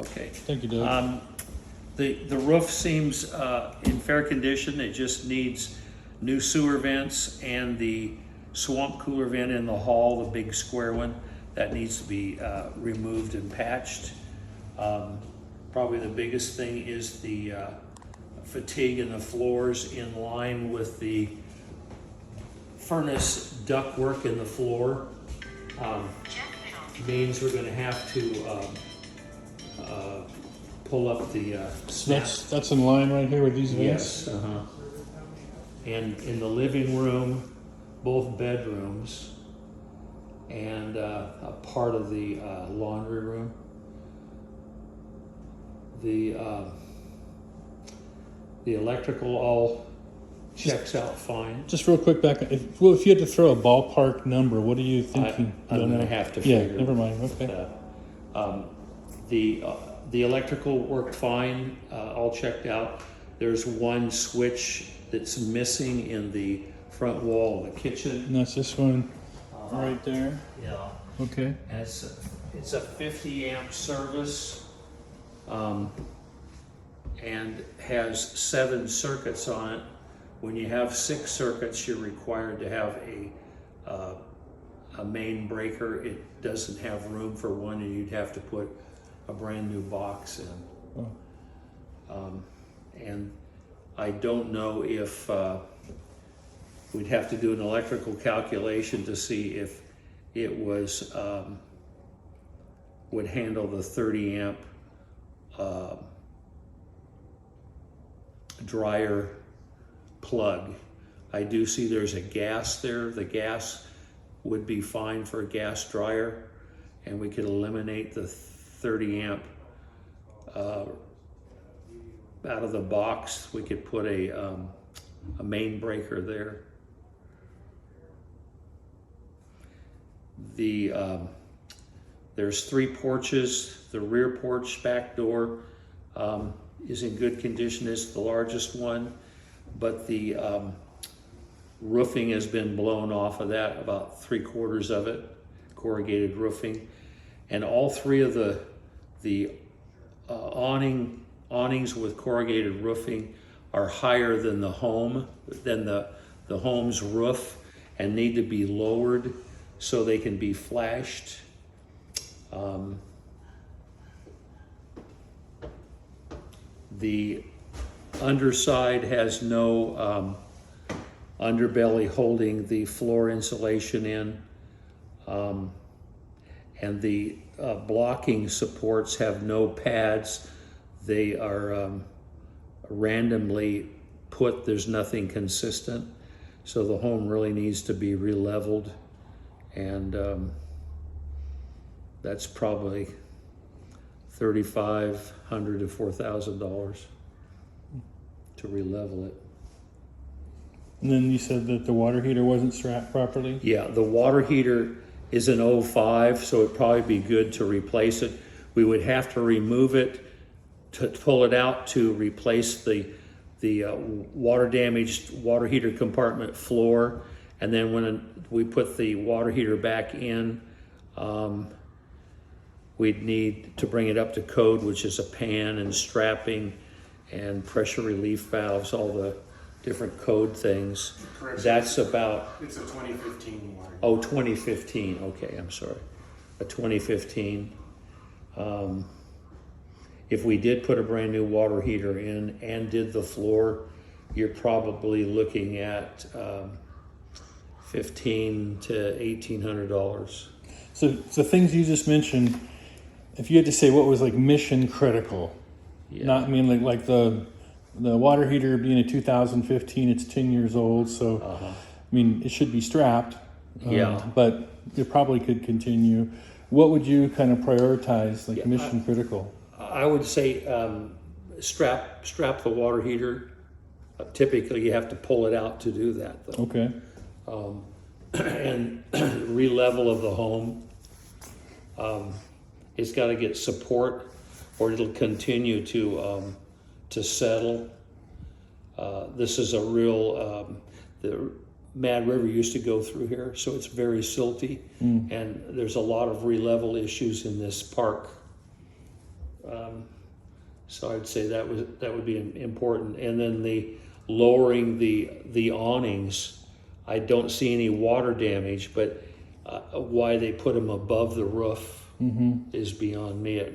Okay. Thank you, Doug. The roof seems in fair condition. It just needs new sewer vents and the swamp cooler vent in the hall, the big square one, that needs to be removed and patched. Probably the biggest thing is the fatigue in the floors in line with the furnace ductwork in the floor. Means we're gonna have to pull up the So that's in line right here with these vents? yes, and in the living room, both bedrooms, and a part of the laundry room. The electrical all checks out fine. Just real quick back, if you had to throw a ballpark number, what are you thinking? I'm Don't gonna know. have to Yeah, figure. never mind, okay. The electrical worked fine, all checked out. There's one switch that's missing in the front wall of the kitchen. And that's this one right there? Yeah. Okay. And it's a 50 amp service, and has 7 circuits on it. When you have 6 circuits, you're required to have a main breaker. It doesn't have room for one, and you'd have to put a brand new box in. Oh. And I don't know if we'd have to do an electrical calculation to see if it was would handle the 30 amp dryer plug. I do see there's a gas there. The gas would be fine for a gas dryer, and we could eliminate the 30 amp out of the box. We could put a main breaker there. There's 3 porches. The rear porch back door is in good condition. It's the largest one, but the roofing has been blown off of that, about 3/4 of it, corrugated roofing. And all 3 of the awnings with corrugated roofing are higher than the home's roof, and need to be lowered so they can be flashed. The underside has no underbelly holding the floor insulation in, and the blocking supports have no pads. They are randomly put. There's nothing consistent, so the home really needs to be re-leveled, and that's probably $3,500 to $4,000 to re-level it. And then you said that the water heater wasn't strapped properly? Yeah, the water heater is an 05, so it'd probably be good to replace it. We would have to remove it to pull it out to replace the water damaged water heater compartment floor, and then when we put the water heater back in, we'd need to bring it up to code, which is a pan and strapping and pressure relief valves, all the different code things. Correct. That's about, It's a 2015 water. oh, 2015, okay, I'm sorry. A 2015. If we did put a brand new water heater in and did the floor, you're probably looking at $1,500 to $1,800. So the things you just mentioned, if you had to say what was like mission critical, Yeah. not, I mean, like the water heater being a 2015, it's 10 years old, so I mean, it should be strapped. Yeah. But it probably could continue. What would you kind of prioritize, like mission critical? I would say strap the water heater. Typically, you have to pull it out to do that, though. Okay. And re-level of the home. It's got to get support, or it'll continue to settle. This is a real. The Mad River used to go through here, so it's very silty, and there's a lot of re-level issues in this park. So I'd say that would be important. And then the lowering the awnings, I don't see any water damage, but why they put them above the roof is beyond me.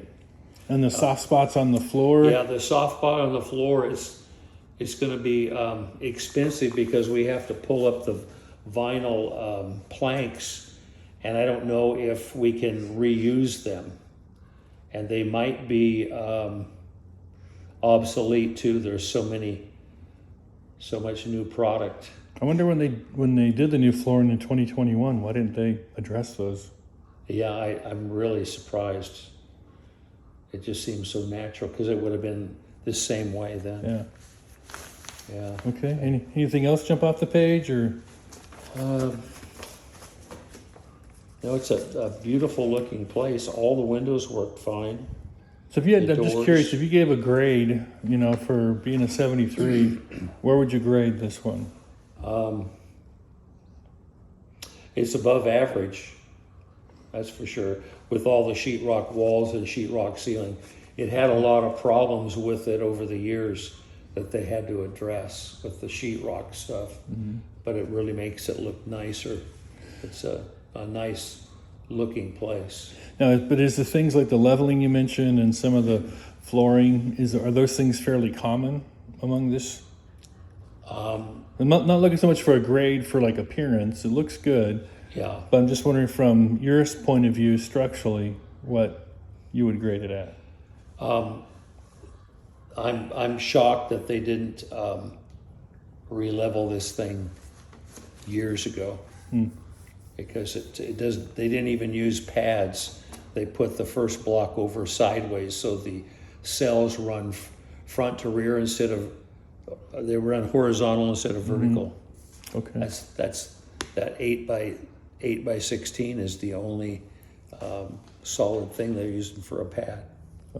And the soft spots on the floor. Yeah, the soft spot on the floor is going to be expensive because we have to pull up the vinyl planks, and I don't know if we can reuse them, and they might be obsolete too. There's so much new product. I wonder when they did the new flooring in 2021, why didn't they address those? Yeah, I'm really surprised. It just seems so natural because it would have been the same way then. Yeah. Yeah. Okay. Anything else jump off the page or? No, it's a beautiful looking place. All the windows work fine. So if you had, The I'm just doors. curious, if you gave a grade, for being a 73, where would you grade this one? It's above average, that's for sure, with all the sheetrock walls and sheetrock ceiling. It had a lot of problems with it over the years that they had to address with the sheetrock stuff, but it really makes it look nicer. It's a nice looking place. Now, but is the things like the leveling you mentioned and some of the flooring, are those things fairly common among this? I'm not looking so much for a grade for like appearance. It looks good, Yeah. but I'm just wondering from your point of view structurally, what you would grade it at. I'm shocked that they didn't re-level this thing years ago, because it doesn't. They didn't even use pads. They put the first block over sideways, so the cells run front to rear instead of they run horizontal instead of vertical. Okay. That's that 8 by 16 is the only solid thing they're using for a pad.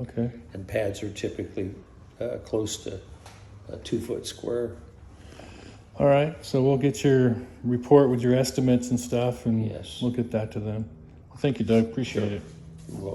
Okay. And pads are typically close to a 2 foot square. All right. So we'll get your report with your estimates and stuff, and Yes. we'll get that to them. Thank you, Doug. Appreciate it. Well,